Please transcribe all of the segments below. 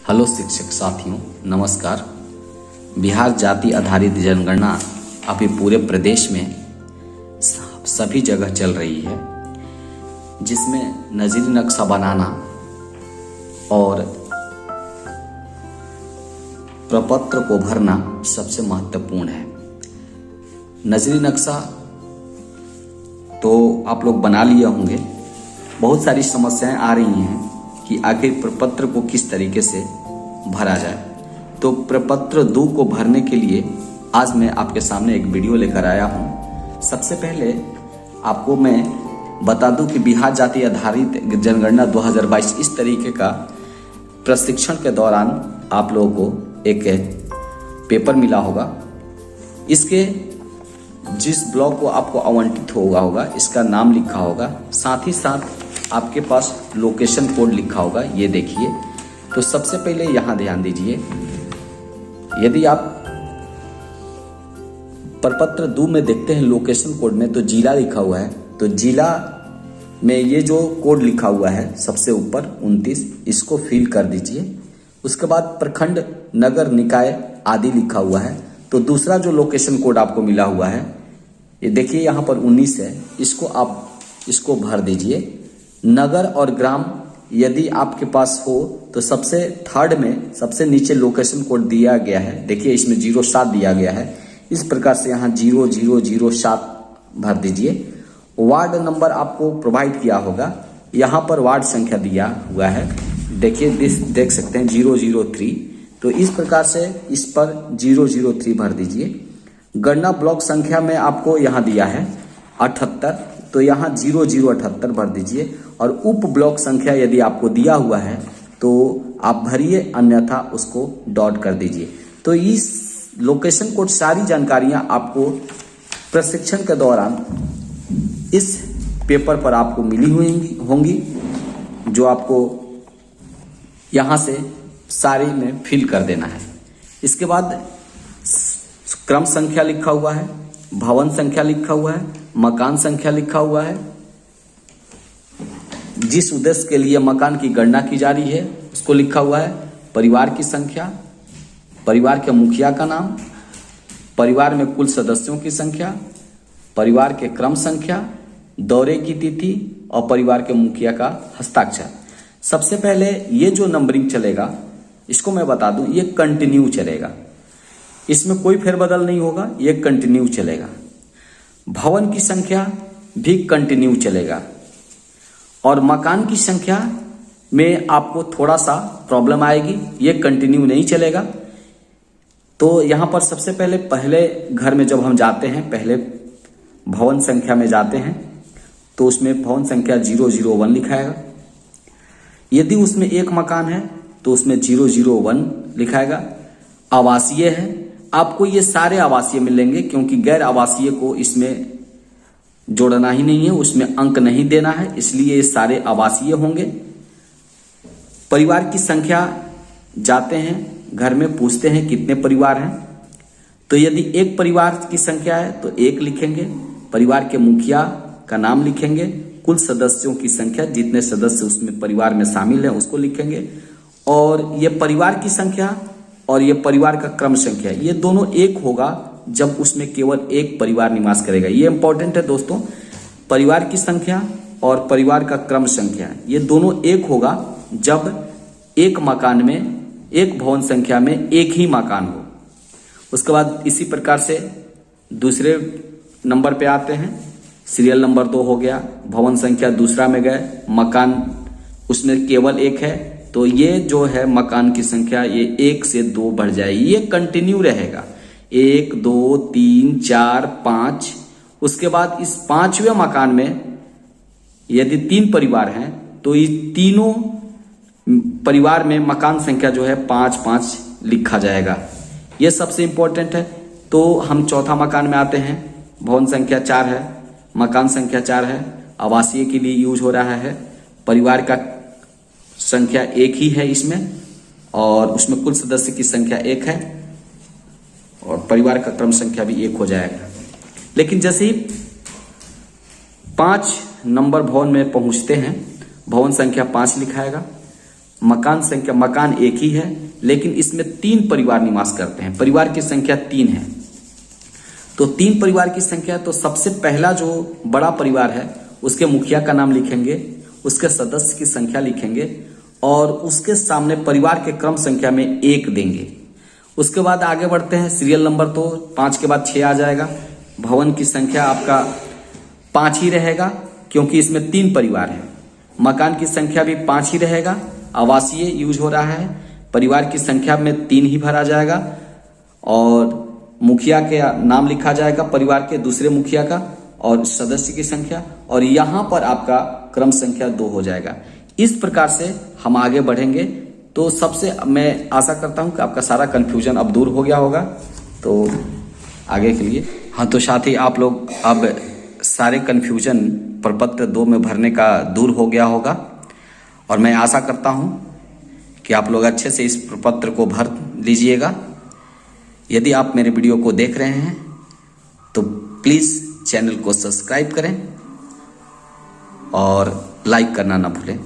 Hello शिक्षक साथियों, नमस्कार। बिहार जाति आधारित जनगणना अभी पूरे प्रदेश में सभी जगह चल रही है, जिसमें नज़ीरी नक्शा बनाना और प्रपत्र को भरना सबसे महत्वपूर्ण है। नज़ीरी नक्शा तो आप लोग बना लिए होंगे। बहुत सारी समस्याएं आ रही हैं कि आखिर प्रपत्र को किस तरीके से भरा जाए। तो प्रपत्र 2 को भरने के लिए आज मैं आपके सामने एक वीडियो लेकर आया हूं। सबसे पहले आपको मैं बता दूं कि बिहार जाति आधारित जनगणना 2022 इस तरीके का प्रशिक्षण के दौरान आप लोगों को एक पेपर मिला होगा। इसके जिस ब्लॉक को आपको आवंटित होगा इसका नाम लिखा होगा, साथ ही साथ आपके पास लोकेशन कोड लिखा होगा। ये देखिए, तो सबसे पहले यहाँ ध्यान दीजिए, यदि आप प्रपत्र 2 में देखते हैं लोकेशन कोड में तो जिला लिखा हुआ है। तो जिला में ये जो कोड लिखा हुआ है सबसे ऊपर 29, इसको फिल कर दीजिए। उसके बाद प्रखंड, नगर निकाय आदि लिखा हुआ है। तो दूसरा जो लोकेशन कोड आपको मिला हुआ है, ये देखिए यहाँ पर 19 है, इसको भर दीजिए। नगर और ग्राम यदि आपके पास हो तो सबसे थर्ड में सबसे नीचे लोकेशन कोड दिया गया है। देखिए इसमें 07 दिया गया है। इस प्रकार से यहाँ 0007 भर दीजिए। वार्ड नंबर आपको प्रोवाइड किया होगा, यहाँ पर वार्ड संख्या दिया हुआ है। देखिए देख सकते हैं 003। तो इस प्रकार से इस पर 003 भर दीजिए। गणना ब्लॉक संख्या में आपको यहाँ दिया है 78, तो यहाँ 0078 भर दीजिए। और उप ब्लॉक संख्या यदि आपको दिया हुआ है तो आप भरिए, अन्यथा उसको डॉट कर दीजिए। तो इस लोकेशन कोड सारी जानकारियां आपको प्रशिक्षण के दौरान इस पेपर पर आपको मिली हुई होंगी, जो आपको यहाँ से सारे में फिल कर देना है। इसके बाद क्रम संख्या लिखा हुआ है, भवन संख्या लिखा हुआ है, मकान संख्या लिखा हुआ है। जिस उद्देश्य के लिए मकान की गणना की जा रही है उसको लिखा हुआ है। परिवार की संख्या, परिवार के मुखिया का नाम, परिवार में कुल सदस्यों की संख्या, परिवार के क्रम संख्या, दौरे की तिथि और परिवार के मुखिया का हस्ताक्षर। सबसे पहले ये जो नंबरिंग चलेगा इसको मैं बता दूं, ये कंटिन्यू चलेगा, इसमें कोई फेरबदल नहीं होगा, ये कंटिन्यू चलेगा। भवन की संख्या भी कंटिन्यू चलेगा और मकान की संख्या में आपको थोड़ा सा प्रॉब्लम आएगी, ये कंटिन्यू नहीं चलेगा। तो यहां पर सबसे पहले घर में जब हम जाते हैं, पहले भवन संख्या में जाते हैं तो उसमें भवन संख्या 001 लिखाएगा। यदि उसमें एक मकान है तो उसमें 001 लिखाएगा। आवासीय है, आपको ये सारे आवासीय मिलेंगे, क्योंकि गैर आवासीय को इसमें जोड़ना ही नहीं है, उसमें अंक नहीं देना है, इसलिए ये सारे आवासीय होंगे। परिवार की संख्या जाते हैं घर में, पूछते हैं कितने परिवार हैं, तो यदि एक परिवार की संख्या है तो 1 लिखेंगे। परिवार के मुखिया का नाम लिखेंगे। कुल सदस्यों की संख्या, जितने सदस्य उसमें परिवार में शामिल हैं उसको लिखेंगे। और ये परिवार की संख्या और ये परिवार का क्रम संख्या, ये दोनों 1 होगा जब उसमें केवल एक परिवार निवास करेगा। ये इंपॉर्टेंट है दोस्तों। परिवार की संख्या और परिवार का क्रम संख्या ये दोनों 1 होगा जब एक मकान में, एक भवन संख्या में एक ही मकान हो। उसके बाद इसी प्रकार से दूसरे नंबर पे आते हैं। सीरियल नंबर 2 हो गया, भवन संख्या दूसरा में गए, मकान उसमें केवल 1 है, तो ये जो है मकान की संख्या ये 1 से 2 बढ़ जाएगी, ये कंटिन्यू रहेगा। 1 2 3 4 5। उसके बाद इस 5वें मकान में यदि 3 परिवार हैं तो इस तीनों परिवार में मकान संख्या जो है 5-5 लिखा जाएगा। ये सबसे इंपॉर्टेंट है। तो हम चौथा मकान में आते हैं। भवन संख्या 4 है, मकान संख्या 4 है, आवासीय के लिए यूज हो रहा है। परिवार का संख्या 1 ही है इसमें, और उसमें कुल सदस्य की संख्या 1 है, और परिवार का क्रम संख्या भी 1 हो जाएगा। लेकिन जैसे ही 5 नंबर भवन में पहुंचते हैं, भवन संख्या 5 लिखाएगा। मकान संख्या, मकान एक ही है लेकिन इसमें 3 परिवार निवास करते हैं, परिवार की संख्या 3 है। तो 3 परिवार की संख्या, तो सबसे पहला जो बड़ा परिवार है उसके मुखिया का नाम लिखेंगे, उसके सदस्य की संख्या लिखेंगे और उसके सामने परिवार के क्रम संख्या में 1 देंगे। उसके बाद आगे बढ़ते हैं, सीरियल नंबर तो 5 के बाद 6 आ जाएगा। भवन की संख्या आपका 5 ही रहेगा क्योंकि इसमें 3 परिवार है। मकान की संख्या भी 5 ही रहेगा, आवासीय यूज हो रहा है। परिवार की संख्या में 3 ही भरा जाएगा और मुखिया के नाम लिखा जाएगा, परिवार के दूसरे मुखिया का और सदस्य की संख्या, और यहां पर आपका क्रम संख्या 2 हो जाएगा। इस प्रकार से हम आगे बढ़ेंगे। तो सबसे मैं आशा करता हूं कि आपका सारा कंफ्यूजन अब दूर हो गया होगा। तो आगे के लिए हाँ, तो साथ ही आप लोग अब सारे कंफ्यूजन प्रपत्र 2 में भरने का दूर हो गया होगा और मैं आशा करता हूं कि आप लोग अच्छे से इस प्रपत्र को भर लीजिएगा। यदि आप मेरे वीडियो को देख रहे हैं तो प्लीज़ चैनल को सब्सक्राइब करें और लाइक करना ना भूलें।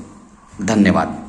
धन्यवाद।